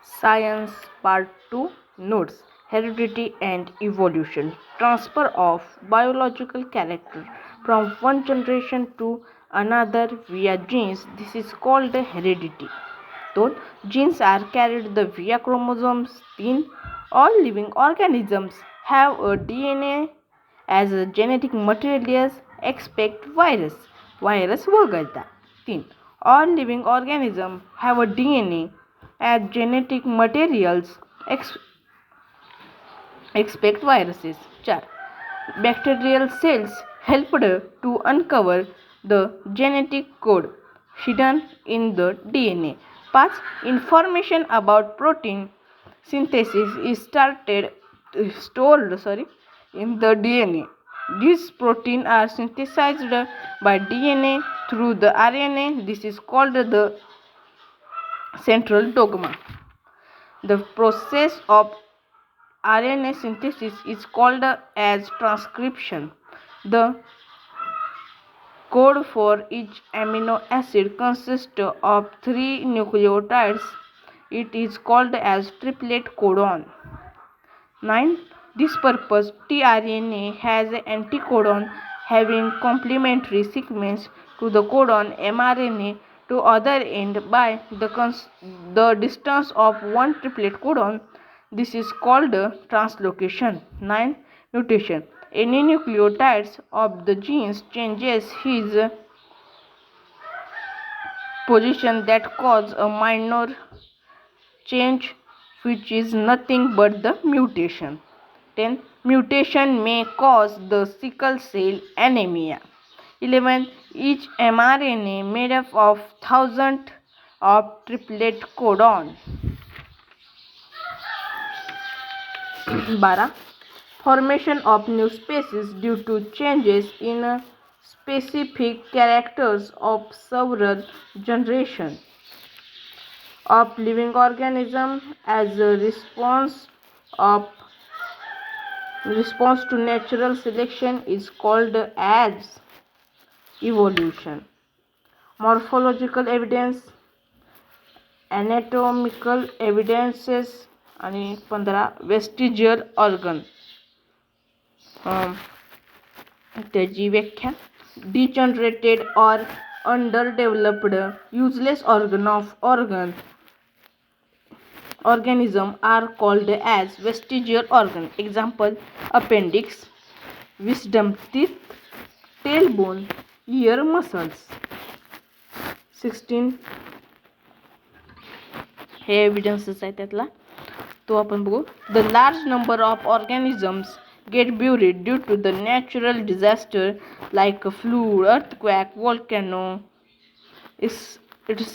Science Part 2 Notes Heredity and Evolution Transfer of biological character from one generation to another via genes. This is called heredity. So, genes are carried via chromosomes. 3. All living organisms have a DNA as a genetic materials except virus. Virus वगळता. 3. All living organisms have a DNA as genetic materials except viruses. 4. Bacterial cells helped to uncover the genetic code hidden in the DNA. 5. Information about protein synthesis is stored in the DNA. These proteins are synthesized by DNA through the RNA. This is called the central dogma. The process of RNA synthesis is called as transcription. The code for each amino acid consists of 3 nucleotides. It is called as triplet codon. 9. This purpose tRNA has an anticodon having complementary sequence to the codon mRNA to other end by the distance of one triplet codon. This is called translocation. 9. Mutation. Any nucleotides of the genes changes his position that cause a minor change which is nothing but the mutation. 10. Mutation may cause the sickle cell anemia. 11. Each mRNA made up of thousands of triplet codon. 12. Formation of new species due to changes in specific characters of several generations of living organisms as a response to natural selection is called as evolution. Morphological evidence, anatomical evidences आणि 15 vestigial organ त्याची व्याख्या degenerated और under developed useless organism are called as vestigial organ. Example: appendix, wisdom teeth, tailbone, ear muscles. 16 hey evidences आहे त्यातला तो आपण बघू. The large number of organisms get buried due to the natural disaster like a flood, earthquake, volcano, etc.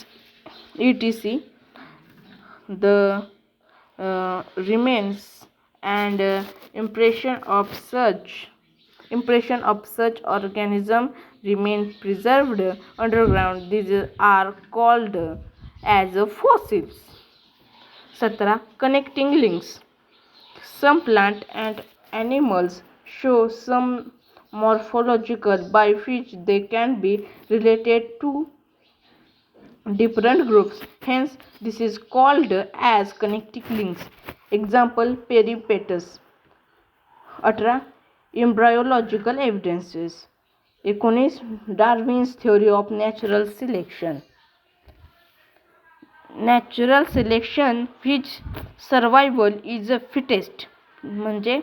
The remains and impression of such organism remain preserved underground. These are called as fossils. 17. Connecting links. Some plant and animals show some morphological by which they can be related to different groups. Hence, this is called as connecting links. Example: peripatus. 18. Embryological evidences. 19. Darwin's theory of natural selection. Natural selection which survival is a fittest. म्हणजे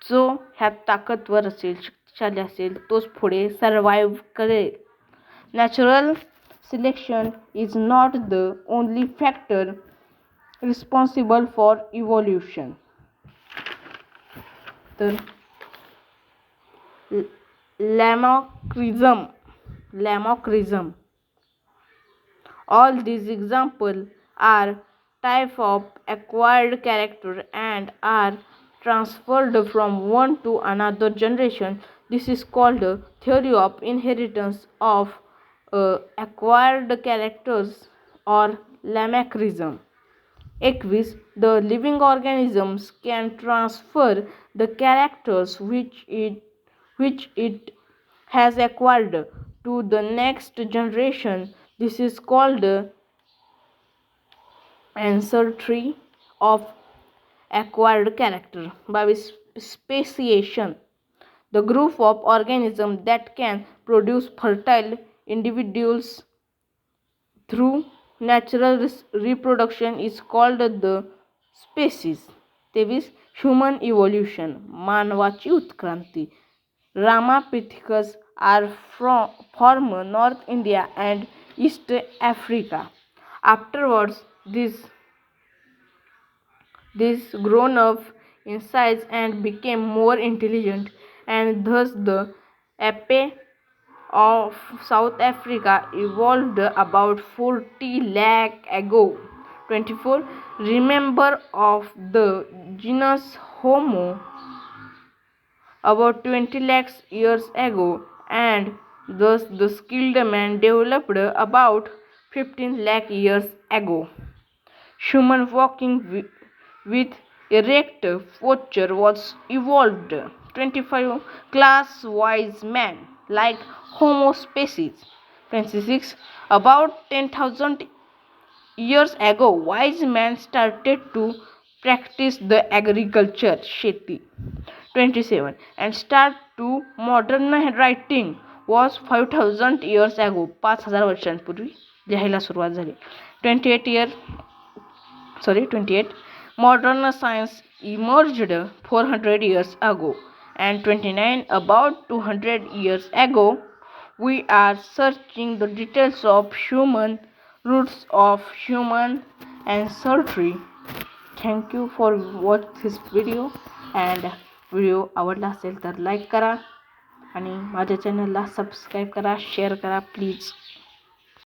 जो ह्यात ताकदवर असेल, शक्तिशाली असेल तोच पुढे survive करेल. Natural selection is not the only factor responsible for evolution. तर लॅमॉक्रिझम. All these examples are type of acquired character and are transferred from one to another generation. This is called theory of inheritance of acquired characters or Lamarckism. 21. The living organisms can transfer the characters which it has acquired to the next generation. This is called ancestry of acquired character. By speciation, the group of organisms that can produce fertile individuals through natural reproduction is called the species. 23 human evolution मानवाची उत्क्रांती. Ramapithecus are from North India and East Africa. Afterwards, this grown up in size and became more intelligent, and thus the ape of South Africa evolved about 40 lakh ago. 24 remember of the genus Homo about 20 lakhs years ago, and thus the skilled man developed about 15 lakh years ago. Human walking with erect posture was evolved. 25 class wise man like Homo species. 26 about 10,000 years ago, wise men started to practice the agriculture शेती. 27 and start to modern writing was 5,000 years ago. 5,000 वर्षांपूर्वी लिहायला सुरुवात झाली. 28 modern science emerged 400 years ago, and 29 about 200 years ago we are searching the details of human roots of human ancestry. Thank you for watch this video, and video आवडला असेल तर like करा आणि माझ्या चॅनलला सबस्क्राईब करा, शेअर करा please.